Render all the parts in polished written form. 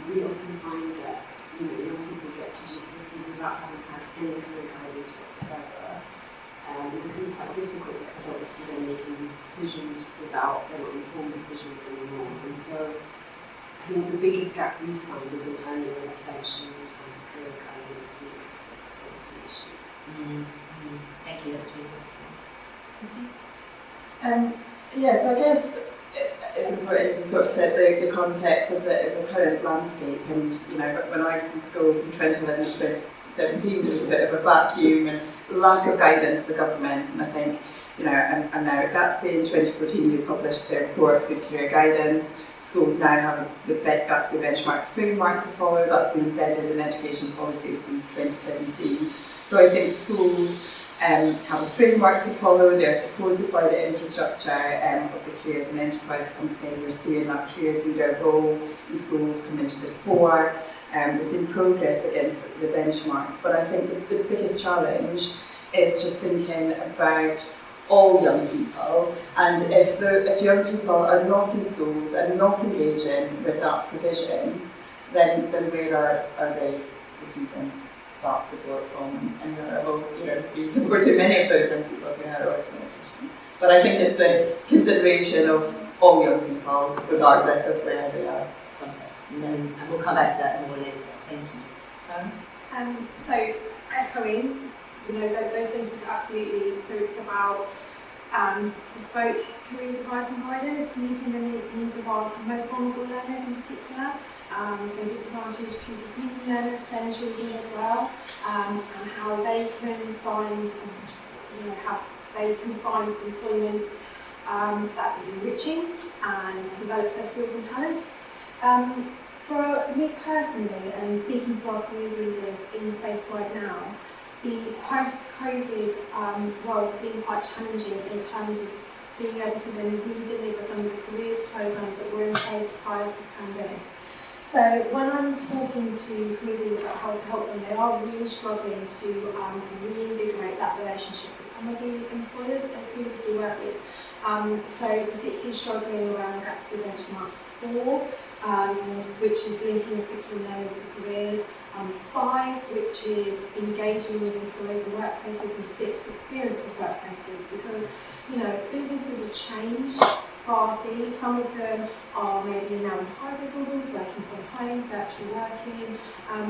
We often find that young people get to GCSEs without having had any career guidance whatsoever. It can be quite difficult because obviously they're making these decisions without their informed decisions anymore. And so I think the biggest gap we find is in earlier interventions in terms of career guidance and access to information. Thank you, that's really helpful. So I guess it's important to sort of set the context of the current landscape. And when I was in school from 2011 to 2017, there was a bit of a vacuum and lack of guidance for government. And I think, and now at Gatsby in 2014, they published their report, Good Career Guidance. Schools now have the Gatsby Benchmark framework to follow. That's been embedded in education policy since 2017. So I think schools have a framework to follow. They're supported by the infrastructure of the Careers and Enterprise Company. We're seeing that careers leader role in schools come into the fore. We're seeing progress against the benchmarks. But I think the biggest challenge is just thinking about all young people, and if young people are not in schools and not engaging with that provision, then where are they receiving that support from? And I will be supporting many of those young people in our organisation. But I think it's the consideration of all young people, regardless of where they are. Context. And we'll come back to that more later. Thank you. So echoing, those things absolutely. So it's about bespoke careers advice and guidance, meeting the needs of our most vulnerable learners in particular. So disadvantaged pupil learners, SEND children as well, and how they can find, employment that is enriching and develops their skills and talents. For me personally, and speaking to our careers leaders in the space right now, the post-COVID world has been quite challenging in terms of being able to then redeliver some of the careers programs that were in place prior to the pandemic. So when I'm talking to careers leaders about how to help them, they are really struggling to reinvigorate that relationship with some of the employers that they previously worked with. So particularly struggling around Gatsby Benchmarks 4, which is linking the curriculum learning to careers, 5, which is engaging with employers and workplaces, and 6, experience of workplaces, because businesses have changed vastly. Some of them are maybe now in hybrid models, working from home, virtual working.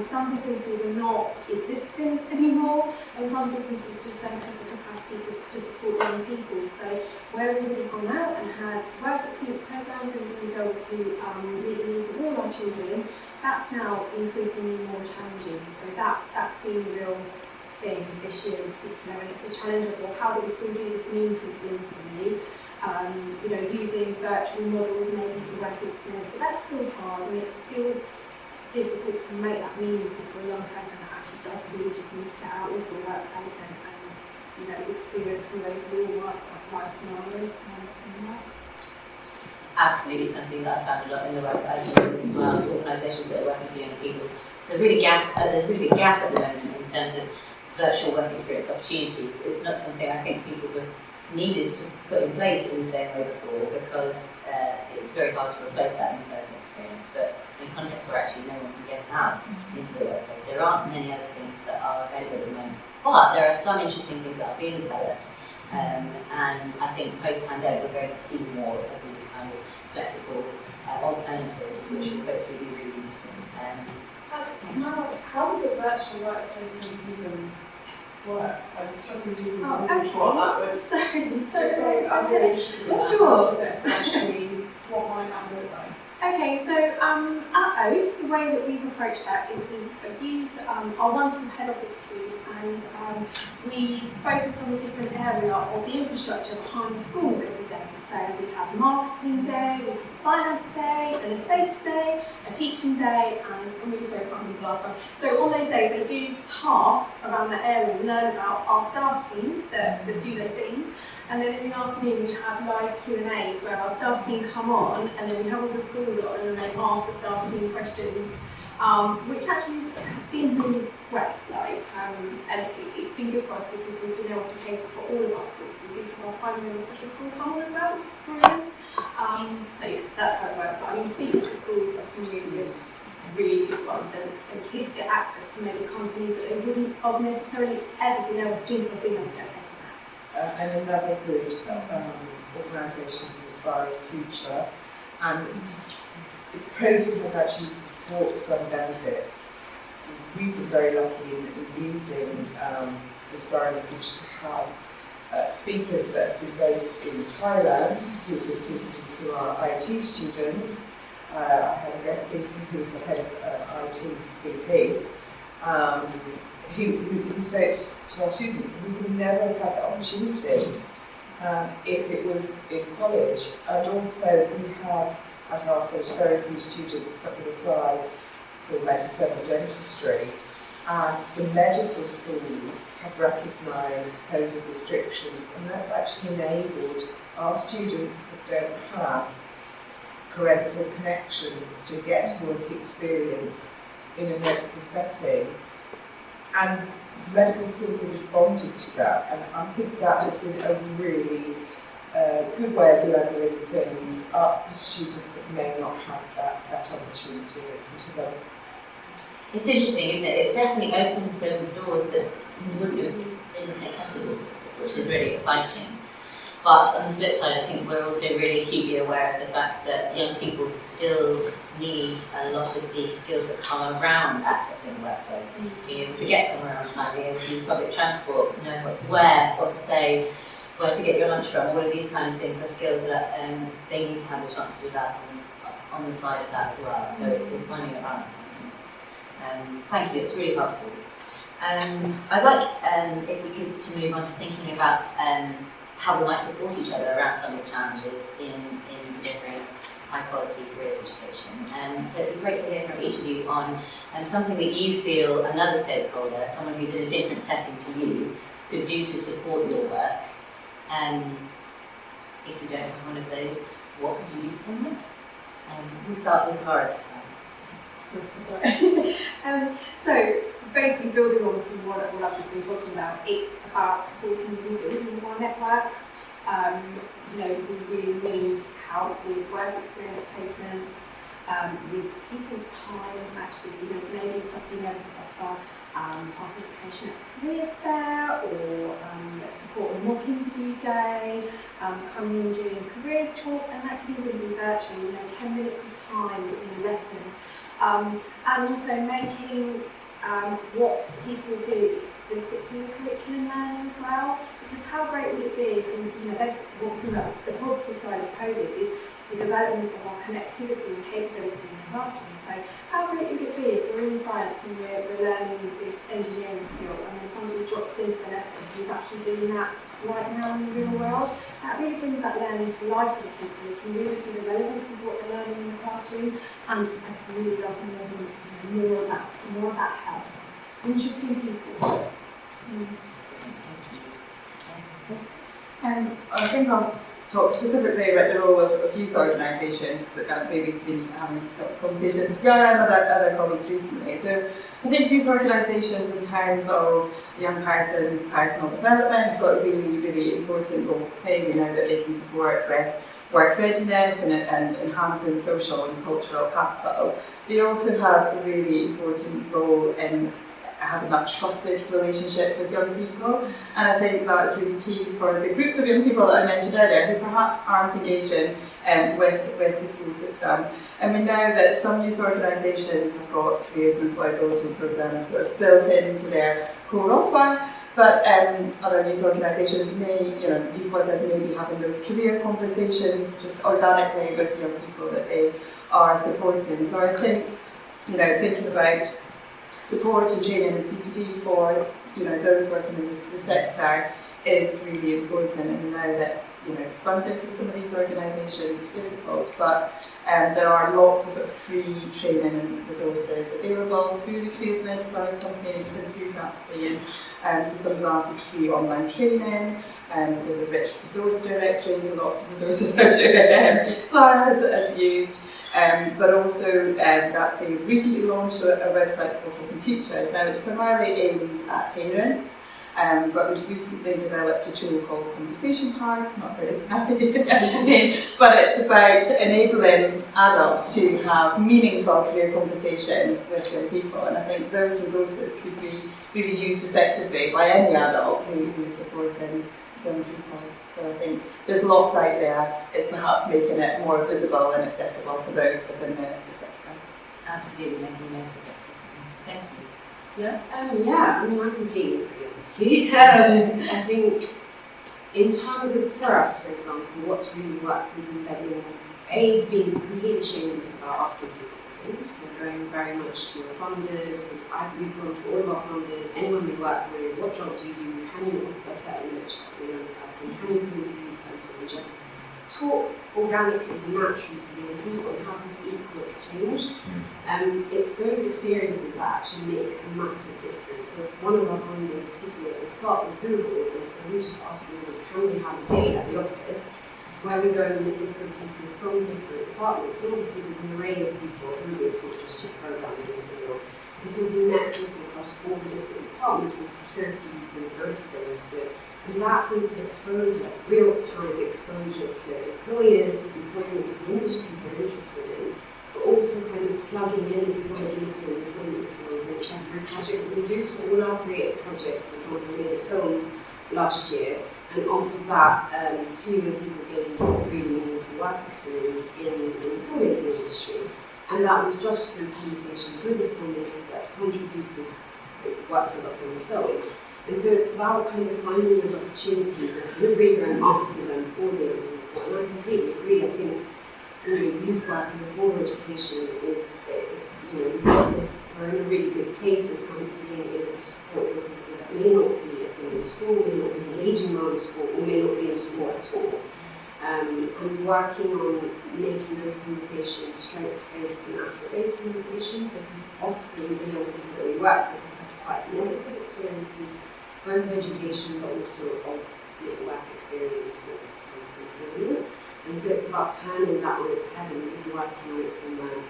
Some businesses are not existent anymore, and some businesses just don't have the capacity to support young people. So where we would have gone out and had work experience programs and we go to meet the needs of all our children, that's now increasingly more challenging. So that's been a real thing this year in particular, and it's a challenge of, well, how do we still do this meaningfully? Using virtual models maybe for work experience, but that's still hard, and it's still difficult to make that meaningful for a young person that actually does really just need to get out into the workplace and experience some of those real life scenarios. It's absolutely something that I found a lot in the work that I've been doing as well, for organisations that are working for young people. There's a really big gap at the moment in terms of virtual work experience opportunities. It's not something I think people have needed to put in place in the same way before, because it's very hard to replace that in-person experience. But in contexts where actually no one can get out into the workplace, there aren't many other things that are available at the moment. But there are some interesting things that are being developed, and I think post-pandemic we're going to see more of these kind of flexible alternatives, which will hopefully be really useful. How does a virtual workplace even work? I'm struggling to what that would. So I'm really interested in that. Sure. Actually, what might that look like? Okay, so at O, the way that we've approached that is we've used our wonderful head office team, and we focused on a different area of the infrastructure behind the schools every day. So we have marketing day, we have finance day, an estates day, a teaching day, and I'm really sorry I can't remember the last one. So on those days they do tasks around that area and learn about our staff team that do those things. And then in the afternoon we have live Q&As where our staff team come on, and then we have all the schools on and they ask the staff team questions, which actually has been really great. And it's been good for us because we've been able to cater for all of our schools. So we have our primary and special school come on as well, which is brilliant. So yeah, that's how it works. But I mean, speakers for schools, that's some really good benchmarks, and kids get access to maybe companies that they wouldn't have necessarily ever been able to think of being able to get face to that. And another good organisation is Inspiring Future, and the COVID has actually brought some benefits. We've been very lucky in using Inspiring Future to have speakers that have been based in Thailand who were speaking to our IT students. I had a guest speaker who's the head of IT VP, who spoke to our students. We would never have had the opportunity if it was in college. And also we have at our college very few students that would apply for medicine or dentistry. And the medical schools have recognised COVID restrictions, and that's actually enabled our students that don't have parental connections to get work experience in a medical setting. And medical schools have responded to that, and I think that has been a really good way of levelling things up for students that may not have that opportunity to them. It's interesting, isn't it? It's definitely opened some doors that wouldn't have been accessible, which is really exciting. But on the flip side, I think we're also really acutely aware of the fact that young people still need a lot of the skills that come around accessing the workplace. Being able to get somewhere on time, being able to use public transport, knowing what to wear, what to say, where to get your lunch from, all of these kind of things are skills that they need to have a chance to develop on the side of that as well. So it's finding a balance. Thank you, it's really helpful. I'd like, if we could, to move on to thinking about how we might support each other around some of the challenges in delivering high quality careers education. So it'd be great to hear from each of you on something that you feel another stakeholder, someone who's in a different setting to you, could do to support your work. If you don't have one of those, what could you do for someone? We'll start with Laura this time. So basically building on from what I've just been talking about, it's about supporting the building of our networks. We really need help with work experience placements, with people's time, actually, maybe something able to offer participation at careers fair or support a mock interview day, coming and doing a careers talk, and that can even be virtual, 10 minutes of time in a lesson. And also making what people do explicit to the curriculum learning as well, because how great would it be, the positive side of COVID is the development of our connectivity and capability in the classroom. So how great would it be if we're in science and we're learning this engineering skill and then somebody drops into the lesson who's actually doing that right now in the real world? That really brings that learning to life for the kids, so they can really see the relevance of what they're learning in the classroom, and I really love more of that help. Interesting people. I think I'll talk specifically about the role of youth organisations, because that's maybe been having conversations with Yara and other colleagues recently. So I think youth organisations in terms of young person's personal development have got a really, really important role to play. We know that they can support with work readiness and enhancing social and cultural capital. They also have a really important role in having that trusted relationship with young people, and I think that's really key for the groups of young people that I mentioned earlier who perhaps aren't engaging with the school system. And we know that some youth organisations have got careers and employability programmes sort of built into their core offer, but other youth organisations youth workers may be having those career conversations just organically with young people that they are supporting. So I think, thinking about support and training and CPD for those working in the sector is really important, and we know that funding for some of these organisations is difficult, but there are lots of, sort of free training and resources available through the Careers and Enterprise Company and through Gatsby, and so some of that is free online training. There's a rich resource directory with lots of resources I'm sure Clara has used. But also Gatsby recently launched a website called Open Futures. Now it's primarily aimed at parents, but we've recently developed a tool called Conversation Cards, not very snappy name, but it's about enabling adults to have meaningful career conversations with young people, and I think those resources could be really used effectively by any adult who is supporting young people. So I think there's lots out there. It's perhaps making it more visible and accessible to those within the sector. Absolutely, making the most of it. Thank you. Yeah? Yeah, I mean, I completely agree, obviously. I think in terms of, for us, for example, what's really worked is embedding, being completely shameless about asking people for things, so going very much to your funders, so we've gone to all of our funders, anyone we work with, what job do you do, can you offer 30 minutes to a young person, can you come into the youth centre and just talk organically and naturally to young people and have this equal exchange. It's those experiences that actually make a massive difference. So one of our funders, particularly at the start, was Google, and so we just asked them, can we have a day at the office where we go and meet different people from different departments? And obviously there's an array of people, it's not just your programmers or and so we met people across all the different departments, from security to baristas to. And that sense of exposure, real-time exposure to employers, to employment, to the industries they're interested in, but also kind of plugging in employability and employment skills in every project that we do. So all our creative projects, for example, we made a film last year, and off of that, 2 young people gained 3 million work experience in the filmmaking industry. And that was just through conversations with the filmmakers that contributed to work with us on the film. And so it's about kind of finding those opportunities and kind of really going after them for the young people. And I completely agree. I think youth work and formal education is, we've got this, we're in a really good place in terms of being able to support young people that may not be attending school, may not be engaging around school, or may not be in school at all. And working on making those conversations strength-based and asset-based conversation, because often the young people that we work with have quite negative experiences, both of education but also of work experience or employment. And so it's about turning that on its head and really working on it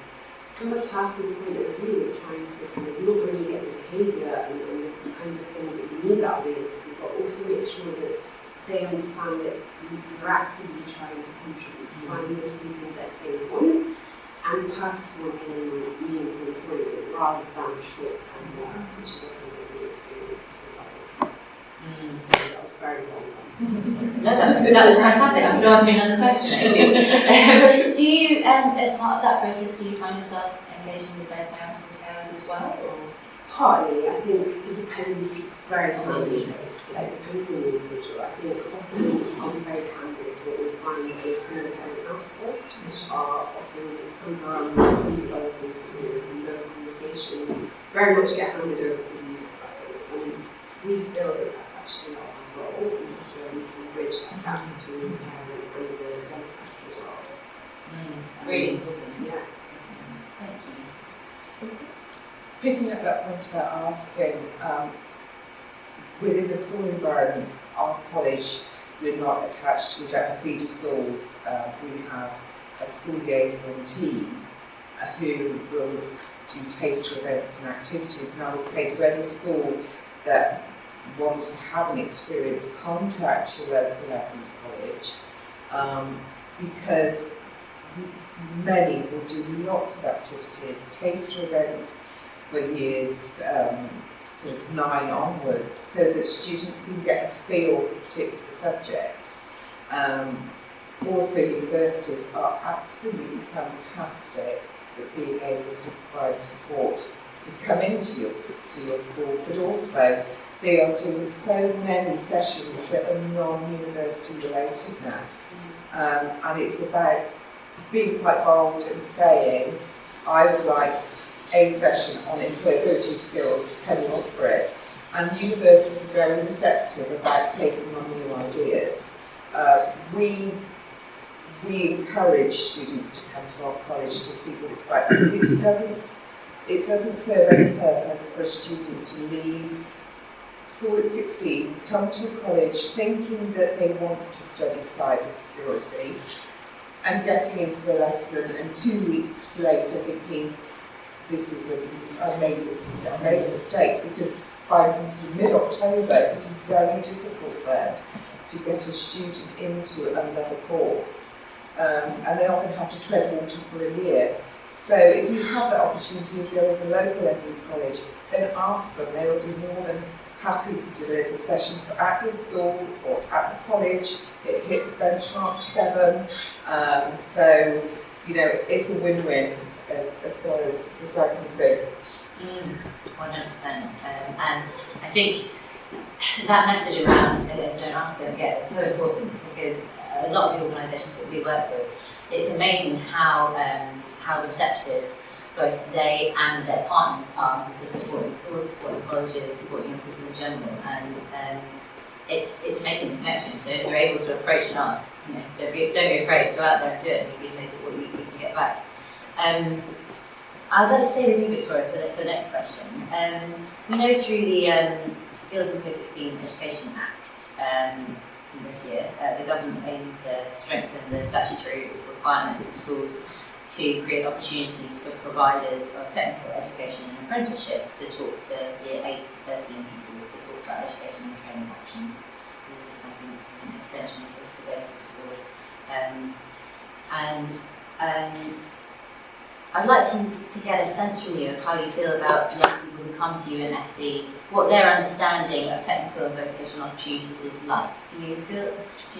from a personal point of view, trying to kind of not only get the behaviour and the kinds of things that you need out of it, but also make sure that they understand that you're actively trying to contribute to finding something that they want and purposeful in meaningful employment rather than short-term work, which is often what we experience. So that was very well done. No, that was fantastic. I'm going to ask you another question actually. Do you, as part of that process, do you find yourself engaging with both parents and carers as well? Or? Partly, I think it depends, it's very family-based, it depends on the individual. I think often, I'll be very candid, what we find is single-parent households, which are often overrun with other things to do, and those conversations very much get handed over to the youth workers. And we feel that that's actually not our role, and so we can bridge that gap between the parent and the young person as well. Really important. Yeah. Thank you. Picking up that point about asking, within the school environment, our college, we're not attached, we don't have feeder schools, we have a school liaison team who will do taster events and activities, and I would say to any school that wants to have an experience, contact your local level college, because many will do lots of activities, taster events, for years sort of 9 onwards, so that students can get a feel for particular subjects. Also, universities are absolutely fantastic at being able to provide support to come into your school, but also they are doing so many sessions that are non-university related now. And it's about being quite bold and saying, I would like a session on employability skills, can you offer it? And universities are very receptive about taking on new ideas. We encourage students to come to our college to see what it's like, because it doesn't serve any purpose for a student to leave school at 16, come to a college thinking that they want to study cybersecurity, and getting into the lesson and 2 weeks later thinking, I made a mistake, because by mid-October, it is very difficult then to get a student into another course. And they often have to tread water for a year. So if you have that opportunity, if there is a local FE college, then ask them. They will be more than happy to deliver sessions at your school or at the college. It hits benchmark 7. So, you know, it's a win-win as far as I can see. 100%. And I think that message around don't ask, don't get is so important, because a lot of the organisations that we work with, it's amazing how receptive both they and their partners are to supporting schools, supporting colleges, supporting young people in general, and it's making the connection. So if you're able to approach and ask, you know, don't be afraid, go out there and do it, and you'll be amazed at what you can get back. I'd like to stay with you, Victoria, for the next question. We know through the Skills and Post-16 Education Act this year, the government's aiming to strengthen the statutory requirement for schools to create opportunities for providers of technical education and apprenticeships to talk to year 8 to 13 pupils to talk about education and training options. And this is something that's an extension of the both I'd like to get a sense from you of how you feel about young people who come to you in FE, what their understanding of technical and vocational opportunities is like. Do you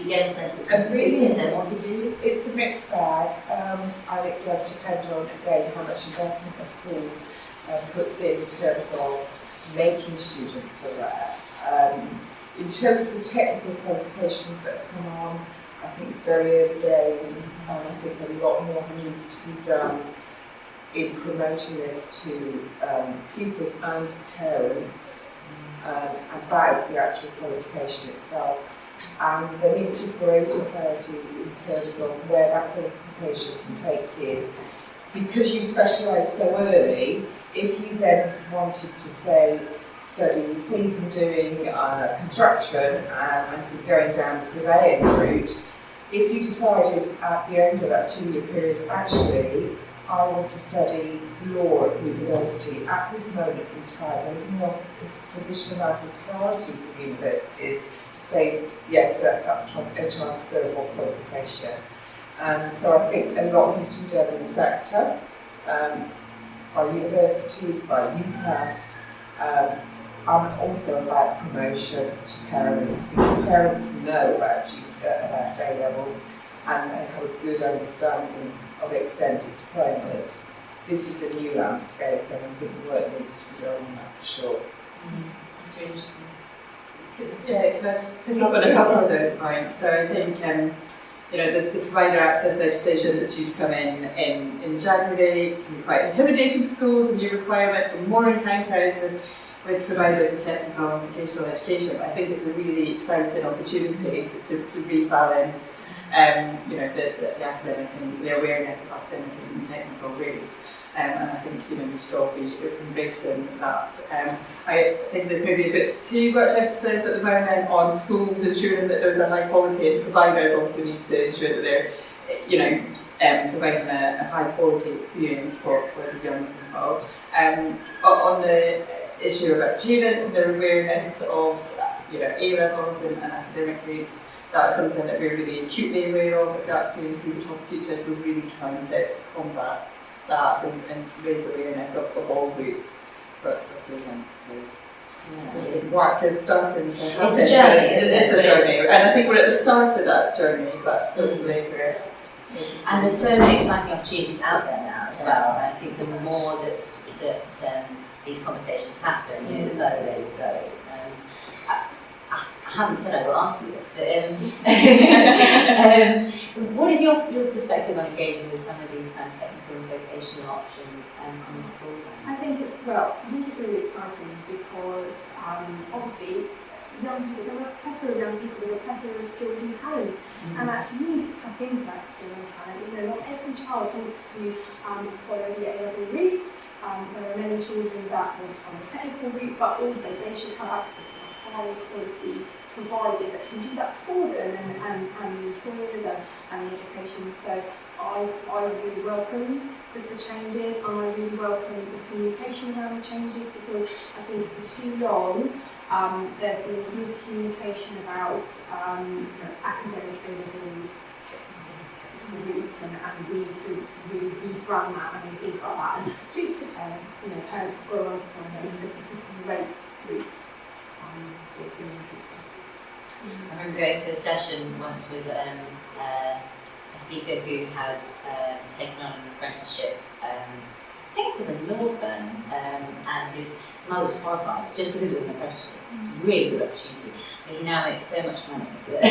get a sense of something they want to do? It's a mixed bag, and it does depend on, again, how much investment a school puts in terms of making students aware. In terms of the technical qualifications that have come on, I think it's very early days, and I think a lot more needs to be done in promoting this to pupils and parents about the actual qualification itself. And there needs to be greater clarity in terms of where that qualification can take you. Because you specialise so early, if you then wanted to say you've been doing construction and you're going down the surveying route, if you decided at the end of that 2-year period, actually, I want to study law at university. At this moment in time, there is not a sufficient amount of clarity for universities to say, yes, that's a transferable qualification. So I think a lot needs to be done in the sector, by universities, by UPass, and also about promotion to parents, because parents know about GCSE, about A-levels, and they have a good understanding of extended diplomas. This is a new landscape, and I think the work needs to be done on that for sure. That's really interesting. Yeah, can I pick up on a couple of those points? So I think the provider access legislation that's due to come in January can be quite intimidating for schools, a new requirement for more encounters with providers of technical and vocational education. But I think it's a really exciting opportunity to rebalance the academic and the awareness of academic and technical routes. And I think we should all be embracing that. I think there's maybe a bit too much emphasis at the moment on schools ensuring that there's a high quality, and providers also need to ensure that they're providing a high quality experience for the young people. On the issue about parents and their awareness of A-levels and academic routes, that's something that we're really acutely aware of at Gatsby and through the Top Futures. We're really trying to combat that and raise awareness of all routes for parents. So work is starting to happen. It's a journey, it's a journey, and I think we're at the start of that journey, but hopefully we're and there's so many exciting opportunities out there now as well. I think the more that these conversations happen, the further they will go. I haven't said I will ask you this, but so what is your perspective on engaging with some of these kind of technical and vocational options on the school? I think it's really exciting because obviously young people, there are a plethora of young people, there are a plethora of skills and talent, and actually you need to tap into that skill and talent. Not every child wants to follow the A-level route. There are many children that want to follow the technical route, but also they should have access to high quality providers that can do that for them and the employers and the education. So I really welcome the changes, and I really welcome the communication around the changes, because I think for too long there's been this miscommunication about academic abilities, technical roots, and we need to really rebrand that and think about that. And to parents, parents have got to understand that it's a great route for young people. I remember going to a session once with a speaker who had taken on an apprenticeship, I think it's with a law firm, and his mother was horrified just because it was an apprenticeship. It was a really good opportunity, but he now makes so much money that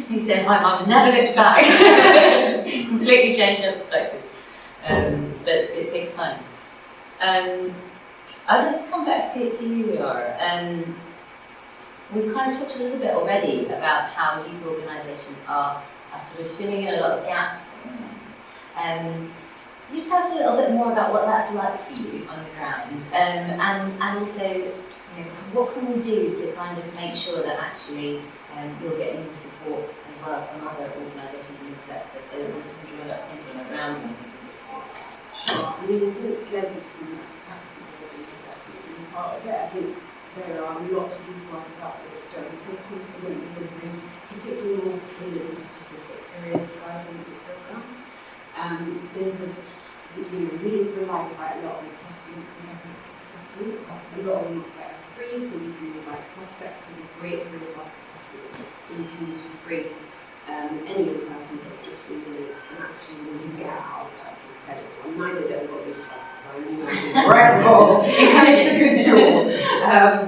he said, my mum's never looked back. Completely changed her perspective. But it takes time. I'd like to come back to you, Liara. We've kind of talked a little bit already about how youth organisations are sort of filling in a lot of gaps. Can you tell us a little bit more about what that's like for you on the ground, and also, what can we do to kind of make sure that actually you're getting the support as well from other organisations in the sector, so that there's some real thinking around young people's experience? Sure. I mean, I think Lesley's been fascinating part of it. I think there are lots of youth workers out there that don't feel confident delivering particularly more tailored and specific areas guidance or programmes. There's we rely quite a lot on assessments and psychometric assessments. Often a lot of them are free, so we do like prospects as a great career path assessment, and you can use for free. Any young person takes you 3 minutes, and actually when you get out, that's incredible. And neither don't got this help, so I knew it was incredible. It's a good tool.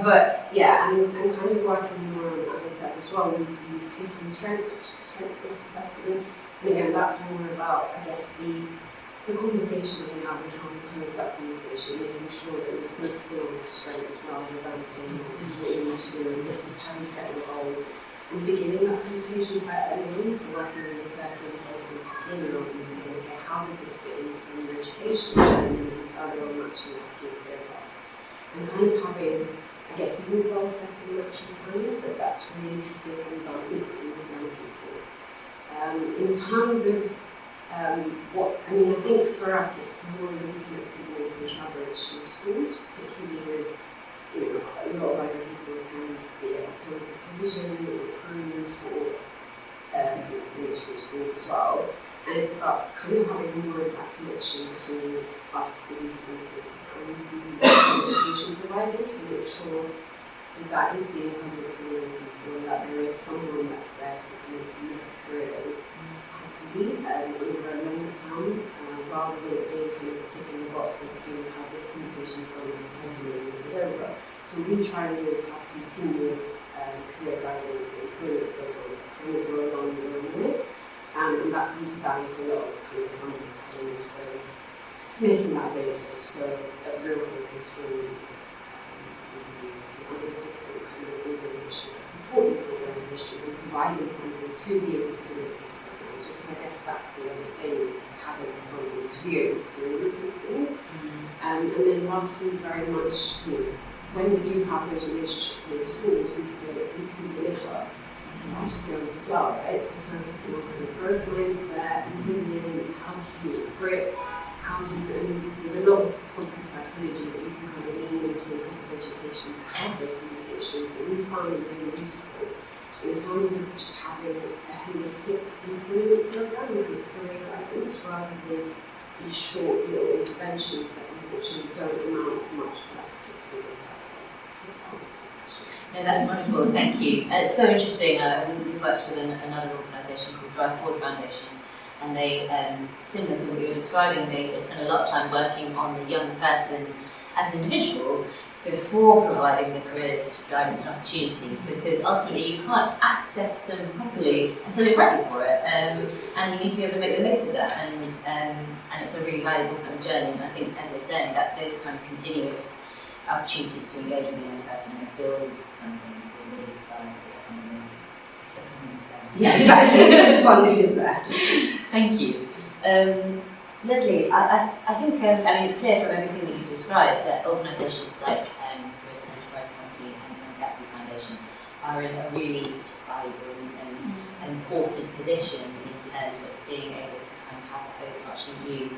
But yeah, and kind of working more on, as I said as well, we use Clifton Strengths, which is strength-based assessment. And again, that's more about, I guess, the conversation that we have and how we pose that conversation, making sure that we're focusing on the strengths rather than saying, this is what you need to do and this is how you set your goals. And beginning that conversation quite early on, so working with the 13, 14, 15-year-old and saying, okay, how does this fit into your education journey and further on matching that to your career paths? And kind of having, I guess, more goal setting matching planning, but that's realistic and done with young people. In terms of I think for us it's more interconnectedness and collaboration with schools, particularly with a lot of other people attend the alternative provision or crews or mainstream schools as well. And it's about kind of having more of that connection between us, the youth centres, and the education providers to make sure that is being covered for young people and that there is someone that's there to kind of look at careers properly over a longer time, rather than it being kind of ticking the box of okay, we've had this conversation, we've done this assessment, and this is over. So what we try and do is have continuous career guidance and career programs that kind of go along the way, and that comes down to a lot of kind of funding and also making that available. So a real focus from other different kind of organisations that support youth organisations and providing funding to be able to deliver these programs, because I guess that's the other thing, is having the funding to be able to do these things. And then lastly, very much, when we do have those relationships with schools, we say that we can deliver life skills as well, right? So focusing on kind of growth mindset, resilience, how to do grit, and there's a lot of positive psychology that you can kind of lean into in positive education to have those conversations, but we find it really useful in terms of just having a holistic improvement program with career guidance rather than these short little interventions that unfortunately don't amount to much for that particular person. No, that's wonderful, thank you. It's so interesting. We've worked with another organisation called Drive Forward Foundation, and they, similar to what you were describing, they spend a lot of time working on the young person as an individual before providing the careers, guidance and opportunities, because ultimately you can't access them properly until you're ready for it, and you need to be able to make the most of that, and it's a really valuable kind of journey. And I think, as you're saying, that those kind of continuous opportunities to engage with the young person and build something is really valuable. Yeah, exactly. The funding is there. Thank you. Lesley, I think it's clear from everything that you've described that organisations like the Robertson Enterprise Company and Gatsby Foundation are in a really valuable and important position in terms of being able to kind of have an overarching view,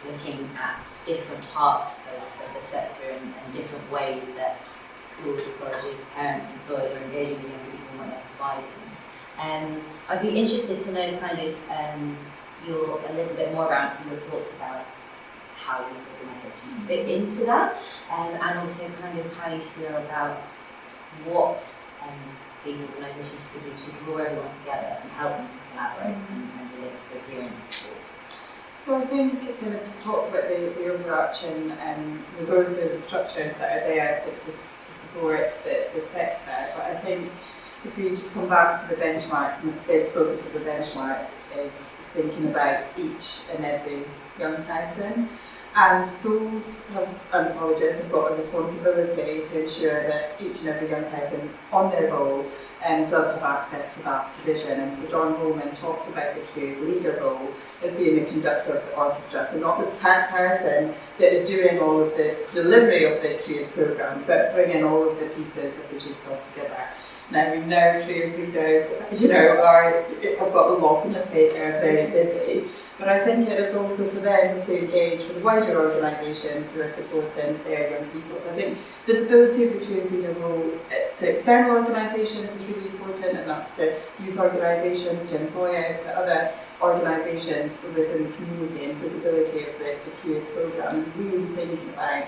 looking at different parts of the sector and different ways that schools, colleges, parents, employers are engaging with young people and what they're providing. I'd be interested to know kind of a little bit more about your thoughts about how youth organisations fit into that, and also kind of how you feel about what these organisations could do to draw everyone together and help them to collaborate and deliver coherent support. So I think it kind of talks about the overarching resources and structures that are there to support the sector, but I think if we just come back to the benchmarks, and the big focus of the benchmark is thinking about each and every young person. And schools and colleges have got a responsibility to ensure that each and every young person on their role does have access to that provision. And so John Holman talks about the careers leader role as being the conductor of the orchestra, so not the person that is doing all of the delivery of the careers programme, but bringing all of the pieces of the jigsaw together. Now we know careers leaders, have got a lot on their plate, they're very busy, but I think it is also for them to engage with wider organisations who are supporting their young people. So I think visibility of the careers leader role to external organisations is really important, and that's to youth organisations, to employers, to other organisations within the community, and visibility of the careers programme, and really thinking about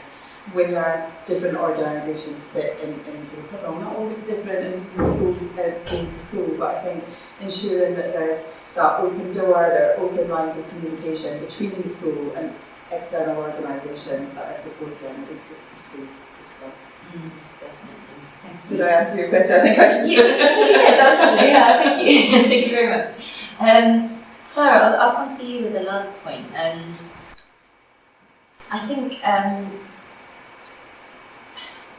where different organisations fit into the puzzle. Not all different in school to school, but I think ensuring that there's that open door, there are open lines of communication between the school and external organisations that are supporting is really useful. Definitely. Did I answer your question? I think I just Yeah, that's lovely. Yeah, thank you. Thank you very much. Clara, I'll come to you with the last point. I think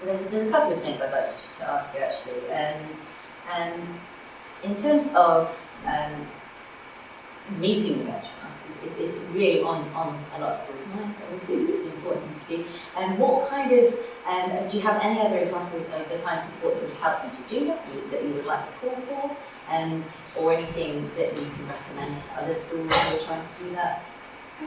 there's a couple of things I'd like to ask you actually. In terms of meeting the benchmarks, it's really on a lot of schools' minds. Obviously, it's important to do. And what kind of do you have any other examples of the kind of support that would help them to do that you would like to call for, or anything that you can recommend to other schools who are trying to do that?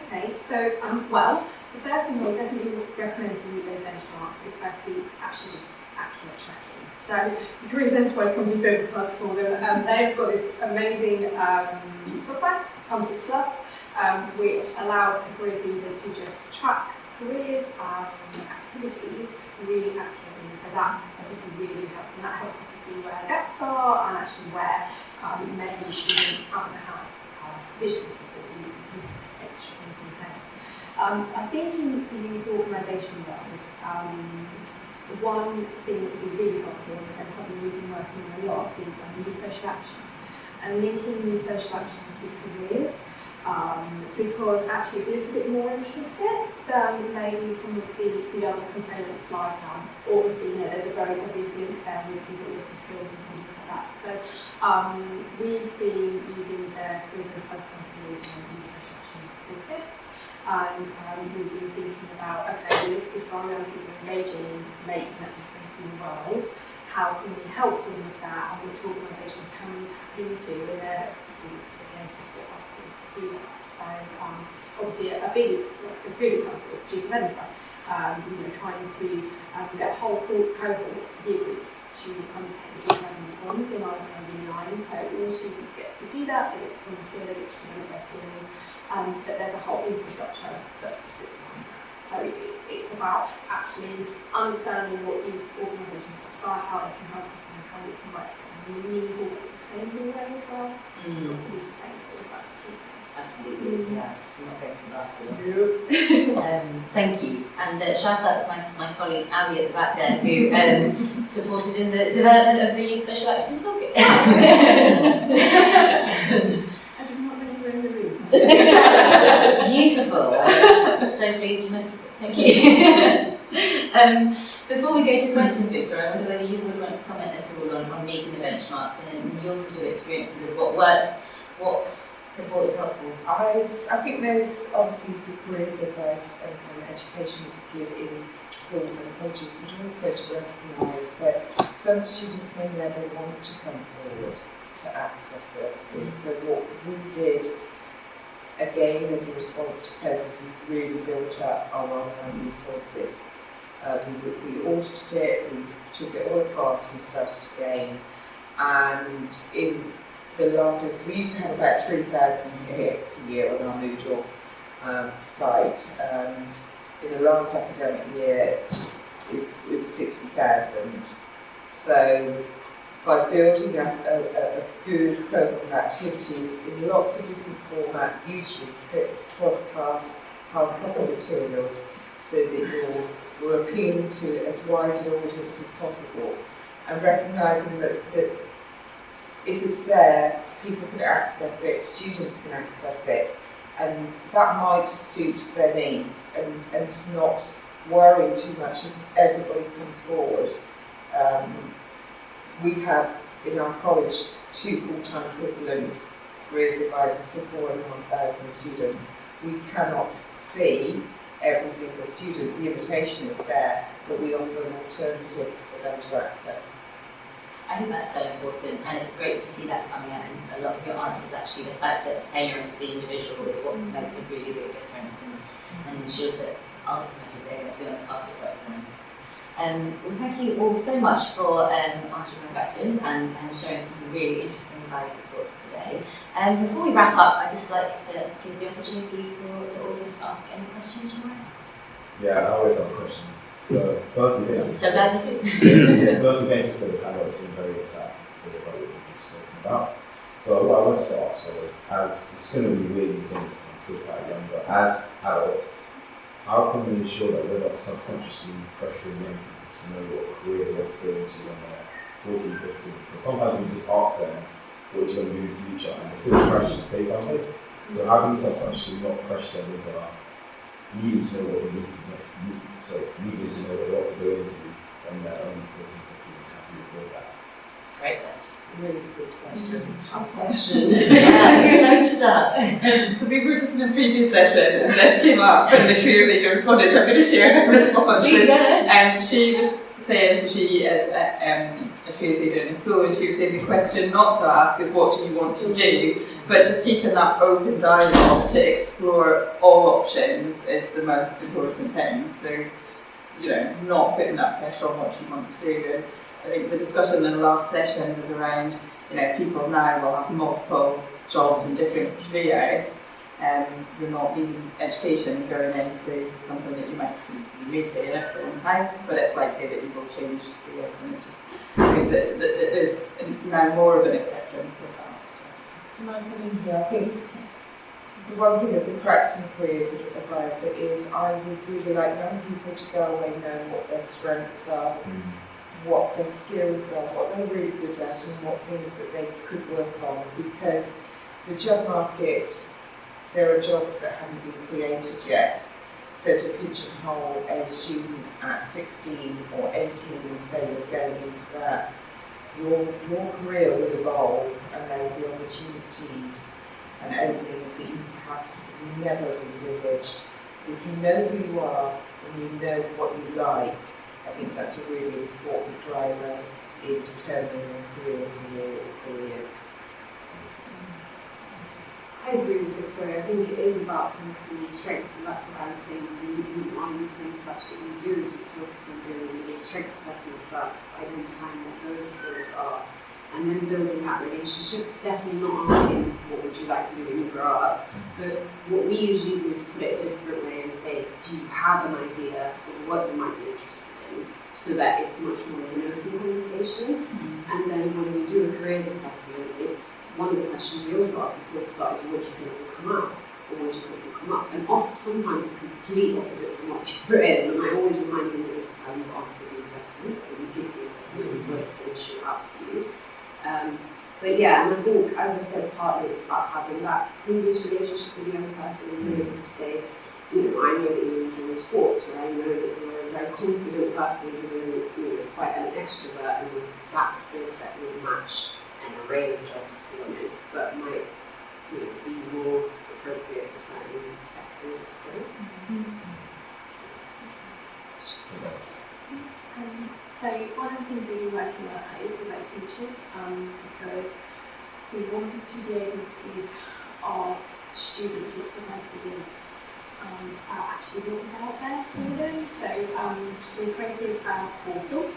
Okay, so well, the first thing I would definitely recommend to meet those benchmarks is firstly actually just accurate tracking. So the Careers Enterprise Company Global Plug for them, they've got this amazing software, Compass Plus, which allows a careers leader to just track careers activities really accurately. So that obviously really helps, and that helps us to see where gaps are and actually where maybe students haven't had vision for extra things in place. I think in the youth organisation world, one thing that would be really helpful, and something we've been working on a lot, is new social action. And linking new social action to careers, because actually it's a little bit more implicit than maybe some of the other components, like obviously there's a very obvious link there with people with some skills and things like that. So we've been using the Careers Enterprise Company new social action toolkit. And we've been thinking about, okay, if our young people are engaging in making that difference in the world, how can we help them with that, and which organisations can we tap into with their expertise to again support our schools to do that. So obviously a good example is Duke of Edinburgh, trying to get whole cohorts, year groups, to undertake the Duke of Edinburgh bonds in our line, so all students get to do that, they get to volunteer, they get to develop their skills. That there's a whole infrastructure that sits behind that. So it's about actually understanding what youth organisations are, how they can help us, and how we can work together in a meaningful but sustainable way as well. It's got to be sustainable, that's the key thing. Absolutely, yeah, it's not going to last. Thank you. And shout out to my colleague Abby at the back there, who supported in the development of the Youth Social Action Toolkit. Beautiful. I'm so pleased you mentioned it. Thank you. Before we go to questions, Victoria, I wonder whether you would want to comment at all on meeting the benchmarks and your sort of experiences of what works, what support is helpful. I think there's obviously the careers advice and education you give in schools and colleges, but also to recognise that some students may never want to come forward to access services. So what we did, again, as a response to COVID, we really built up our online resources. We audited it, we took it all apart, we started again. And in the last, so we used to have about 3,000 hits a year on our Moodle site, and in the last academic year, it was 60,000. So by building up a good programme of activities in lots of different formats, usually clips, podcasts, hardcover materials, so that you're appealing to as wide an audience as possible, and recognising that if it's there, people can access it, students can access it, and that might suit their needs, and not worry too much if everybody comes forward. We have in our college 2 full-time equivalent careers advisors for 4,500 students. We cannot see every single student. The invitation is there, but we offer an alternative for them to access. I think that's so important, and it's great to see that coming out in a lot of your answers. Actually, the fact that tailoring to the individual is what makes a really big difference, and ensures that ultimately they're going to be on the path of work for them. Well, thank you all so much for answering my questions and sharing some really interesting and valuable thoughts today. Before we wrap up, I'd just like to give the opportunity for the audience to ask any questions you might have. Yeah, I always have a question. So, firstly, I'm so glad you do. firstly, thank you for the panel. It's been very exciting to hear about what you've spoken about. So, what I wanted to ask was, as it's going to be weird in some instances, I'm still quite young, but as adults, how can we ensure that we're not subconsciously pressuring young people to know what career they want to go into when they're 14, 15? Because sometimes we just ask them what you're going to do in the future, and they feel pressure to say something. So, how can we subconsciously not pressure them into needing to know what they need to know? So, needing to know what they want to go into when they're only 14, 15, can we avoid that? Great question. Really good question. Tough question. Yeah, who'd like to start? So we were just in a previous session, and this came up, and the career leader responded, so I'm going to share her response. Please go ahead. She was saying, so she is a careers leader in a school, and she was saying the question not to ask is what do you want to do, but just keeping that open dialogue to explore all options is the most important thing. So, you know, not putting that pressure on what you want to do. And I think the discussion in the last session was around, you know, people now will have multiple jobs in different careers, and you're not needing education going into something that you may stay in it for a long time, but it's likely that you will change careers, and it's just, I think that there's now more of an acceptance of that. Can I come in here? I think the one thing as a practicing careers advisor is I would really like young people to go away knowing what their strengths are, what their skills are, what they're really good at, and what things that they could work on. Because the job market, there are jobs that haven't been created yet. So to pigeonhole a student at 16 or 18 and say you're going into that, your career will evolve, and there will be opportunities and openings that you perhaps never envisaged. If you know who you are and you know what you like, I think that's a really important driver in determining a career for your careers. I agree with Victoria. I think it is about focusing on strengths, and that's what I was saying. One of the things that we do is we focus on doing the strengths assessment first, identifying what those skills are, and then building that relationship. Definitely not asking what would you like to do when you grow up, but what we usually do is put it a different way and say, do you have an idea of what you might be interested in, so that it's much more of an open conversation. And then when we do a careers assessment, it's one of the questions we also ask before we start is what do you think will come up, or what do you think will come up? And often, sometimes it's complete opposite from what you put in, and I always remind them that this is how you answer the assessment, or you give the assessment, this is what it's going to show out to you. But yeah, and I think, as I said, partly it's about having that previous relationship with the young person and being able to say, you know, I know that you enjoy sports, or I know that you're a very confident person who is quite an extrovert, and that skill set will match an array of jobs, to be honest, but might be more appropriate for certain sectors, I suppose. So one of the things that we're working on is like features, because we wanted to be able to give our students lots of ideas about actually what is out there for them. So we created a portal,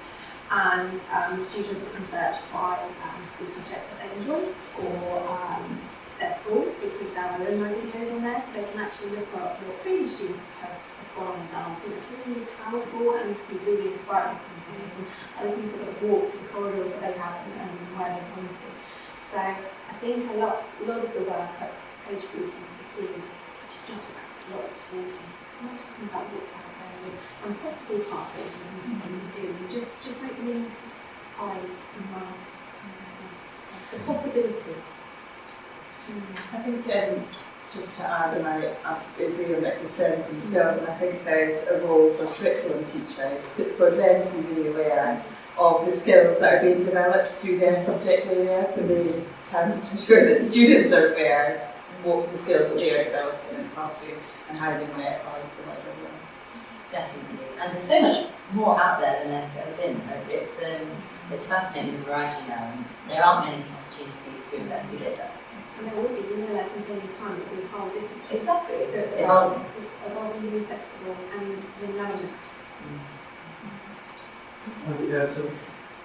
and students can search by school subject that they enjoy, or their school, because there are no videos on there, so they can actually look at what previous students have gone and done. I think it's really powerful and can be really inspiring for them. Other people that walk through the corridors that they have and where they've gone to. So I think a lot of the work at age 14 and 15 is just about what it's walking, not talking about what's out there and possible pathways and things that you can do, and just opening eyes and minds. The possibility. I think just to add, and I absolutely agree on the strengths and skills, and I think there's a role for curriculum teachers for them to be really aware of the skills that are being developed through their subject area, so they can ensure that students are aware what the skills that they are developing in the classroom and how they might apply to the wider world. Definitely. And there's so much more out there than there's ever been. It's fascinating, the variety now, and there aren't many opportunities to investigate that. And there will be, like continuous time, it will be whole different. Exactly. So it's evolving. It's evolving, really flexible, and learning. So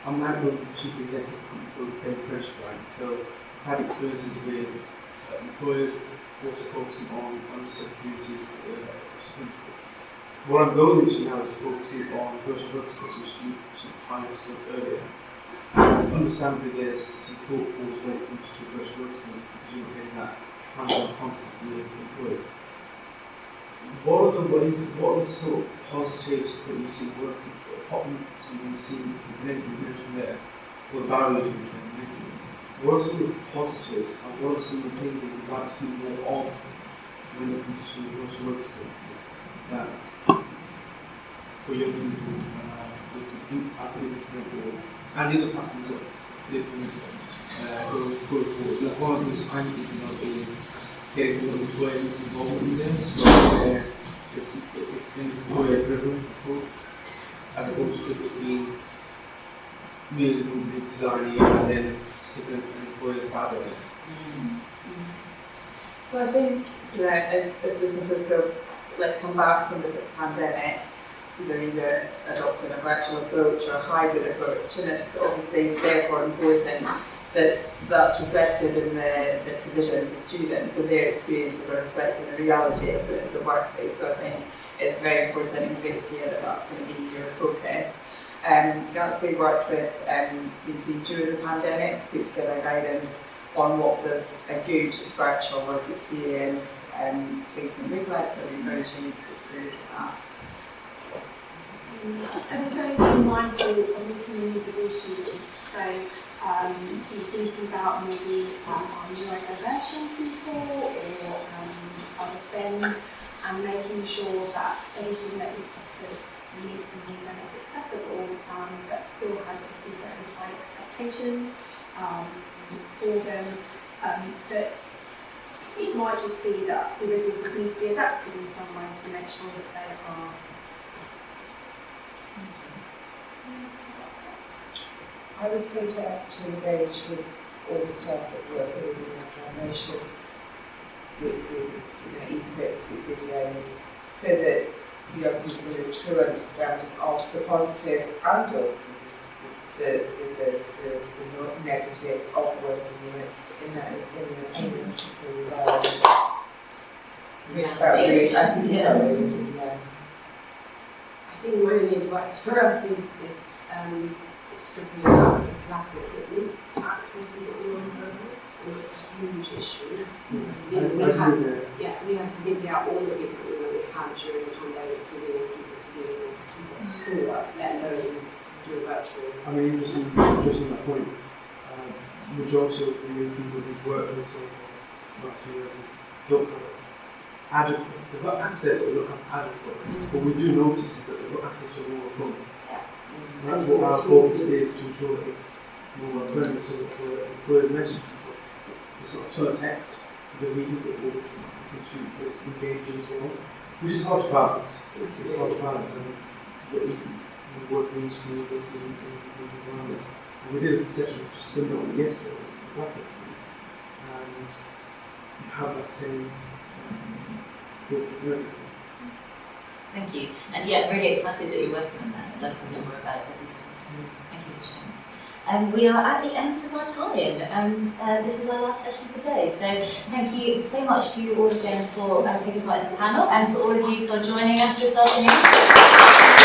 I'm now the Chief Executive of the Pressure Brand, so I've had experiences with employers also focusing on securities. What I'm going into now is focusing on virtual workspaces, which you highlighted earlier. Understandably, there's some shortfalls when it comes to virtual workspaces because you're not getting that hands-on contact with employers. What are the ways, what are the sort of positives that you see working? Apart from something you see the negatives you mentioned there, or the barriers you mentioned, the negatives, what are some of the positives and what are some of the things that you'd like to see more of when it comes to virtual workspaces that for young people, and the other platforms that go forward? Like one of those I'm thinking of is getting the employment involvement in there, so it's an employer-driven approach, as opposed to it being music and designing and then sticking an employer's badge on it. So I think, as businesses come back from the pandemic, they're either adopting a virtual approach or a hybrid approach, and it's obviously therefore important that's reflected in the provision for students, and their experiences are reflected in the reality of the workplace. So I think it's very important and great to hear that that's going to be your focus. Gatsby worked with CC during the pandemic to put together guidance on what does a good virtual work experience placement look like, so we encourage you to look at that. And also being mindful of meeting the needs of all students. So be thinking about maybe neurodivergent people or other SEND, and making sure that everything that is offered meets the needs and is accessible, but still has obviously very high expectations for them. But it might just be that the resources need to be adapted in some way to make sure that they are accessible. I would say to engage with all the staff that work within the organisation with e-clips, with videos, so that young people have a true understanding of the positives and also the negatives of working in a particular environment. It's about realising, yes. I think my only advice for us is it's stripping out its lack of equipment to access these online programs, and it's a huge issue. We had to divvy out all of the equipment that we had during the pandemic to enable people to be able to keep up schoolwork, let alone do virtual. I mean, interesting that point. Majority of the young people we've worked with over the last few years don't have adequate, they've got access but don't have adequate. What we do notice is that they've got access to a more equipment. That's what our focus is, to ensure that it's more friendly, so that the employers mention people. It's not turn text, because we think that it's engaging as well, which is hard to balance. It's hard to balance, and we work in school with these environments. And we did a session which was similar yesterday, and you have that same with everything. Thank you. And yeah, really excited that you're working on that. I'd love to hear more about it as you can. Thank you for sharing. We are at the end of our time, and this is our last session for today. So thank you so much to you all again for taking part in the panel, and to all of you for joining us this afternoon.